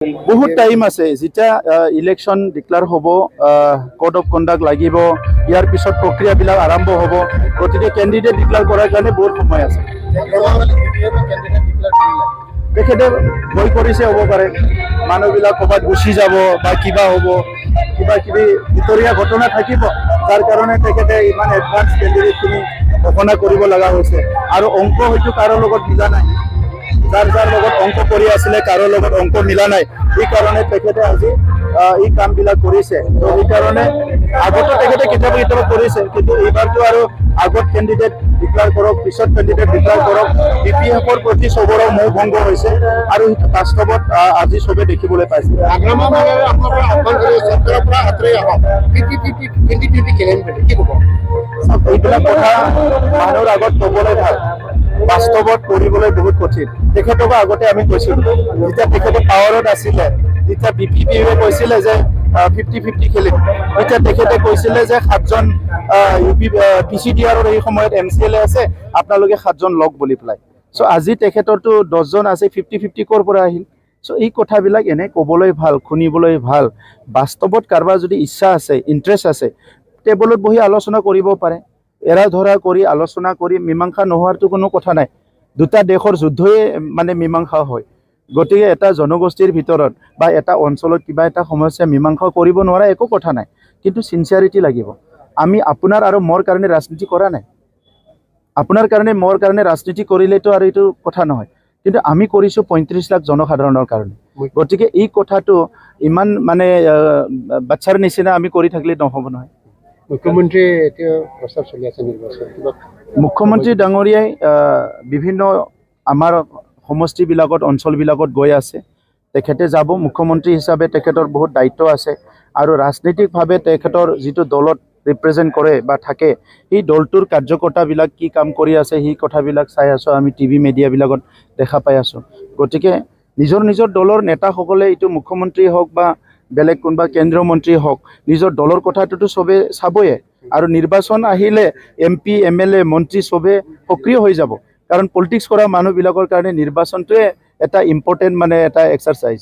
बहुत टाइम আছে যেতিয়া ইলেকশন ডিক্লেয়ার হব কোড অফ কন্ডাক্ট লাগিব ইয়ার পিছত প্রক্রিয়াবিলাক আরম্ভ হব গতিকে ক্যান্ডিডেট ডিক্লেয়ার করার কারণে বহুত সময় আছে তেখেতে ভয় কৰিছে হ'ব পাৰে মানুহবিলাক ক'ৰবাত গুচি যাব বা কিবা হ'ব কিবা কিবি ভিতৰীয়া ঘটনা থাকিব যাৰ কাৰণে তেখেতে ইমান এডভান্স ক্যান্ডিডেটখিনি ঘোষণা কৰিব লগা হৈছে আৰু অংক হয়তো কাৰো লগত মিলা নাই যাৰ যাৰ লগত অংক কৰি আছিলে কাৰো লগত অংক মিলা নাই এই কাৰণে তেখেতে আজি এই কামবিলাক কৰিছে তো এই কাৰণে আগতে তেখেতে কেতিয়াবা কৰিছে কিন্তু এইবাৰতো আৰু আগত ক্যান্ডিডেট ডিক্লেয়াৰ কৰক পিছত ক্যান্ডিডেট ডিক্লেয়াৰ কৰক বিপিএফৰ প্ৰতি সবৰে মোহ ভংগ হৈছে আৰু বাস্তৱত আজি সবে দেখিবলৈ পাইছে আগ্ৰামভাৱে আপোনালোকৰ আহ্বান কৰি চৰকাৰৰ পৰা আঁতৰি আহক 50-50 খেলেন বুলি কি ক'ব এইবিলাক কথা মানুহৰ আগত ক'বলৈ ভাল বাস্তৱত কৰিবলৈ বহুত কঠিন তেখেতক আগতে আমি কৈছিলোঁ যেতিয়া তেখেতে পাৱাৰত আছিলে তেতিয়া বিপিপিয়ে কৈছিলে যে 50-50 খেলিম এতিয়া তেখেতে কৈছিলে যে 7জন পিচিডিআৰৰ এই সময়ত এমচিএলএ আছে আপোনালোকে 7জন লগ বুলি পেলাই সো আজি তেখেতৰটো 10জন আছে 50-50 কৰ পৰা আহিল সো এই কথাবিলাক এনে ক'বলৈ ভাল শুনিবলৈ ভাল বাস্তৱত কাৰোবাৰ যদি ইচ্ছা আছে ইন্টাৰেষ্ট আছে টেবলত বহি আলোচনা কৰিব পাৰে এৰা ধৰা কৰি আলোচনা কৰি মীমাংসা নোহোৱাৰটো কোনো কথা নাই দুটা দেশৰ যুদ্ধই মানে মীমাংসা হয় গতিকে এটা জনগোষ্ঠীৰ ভিতৰত বা এটা অঞ্চলত কিবা এটা সমস্যা মীমাংসা কৰিব নোৱাৰা একো কথা নাই কিন্তু সিনসিয়াৰিটি লাগিব আমি আপোনাৰ আৰু মোৰ কাৰণে ৰাজনীতি কৰা নাই আপোনাৰ কাৰণে মোৰ কাৰণে ৰাজনীতি কৰিলেতো আৰু এইটো কথা নহয় কিন্তু আমি কৰিছো 35 লাখ জনসাধাৰণৰ কাৰণে গতিকে এই কথাটো ইমান মানে বাচ্চাৰ নিচিনা আমি কৰি থাকিলে নহব নহয় মুখ্যমন্ত্ৰী এতিয়া প্ৰস্তাৱ চলি আছে নিৰ্বাচন মুখ্যমন্ত্ৰী ডাঙৰীয়াই বিভিন্ন আমাৰ সমষ্টিবিলাকত অঞ্চলবিলাকত গৈ আছে তেখেতে যাব মুখ্যমন্ত্ৰী হিচাপে তেখেতৰ বহুত দায়িত্ব আছে আৰু ৰাজনৈতিকভাৱে তেখেতৰ যিটো দলত ৰিপ্ৰেজেন্ট কৰে বা থাকে এই দলটোৰ কাৰ্যকৰ্তাবিলাক কি কাম কৰি আছে সেই কথাবিলাক চাই আছো আমি টিভি মিডিয়াবিলাকত দেখা পাই আছো গতিকে নিজৰ দলৰ নেতাসকলে এইটো মুখ্যমন্ত্ৰী হওক বা বেলেগ কোনবা কেন্দ্ৰীয় মন্ত্ৰী হওক নিজৰ দলৰ কথাটোতো সবে চাবয়ে আৰু নিৰ্বাচন আহিলে এমপি এমএলএ মন্ত্ৰী সবে সক্ৰিয় হৈ যাব কাৰণ পলিটিক্স কৰা মানুহবিলাকৰ কাৰণে নিৰ্বাচনটোৱে এটা ইম্পৰ্টেন্ট মানে এটা এক্সাৰসাইজ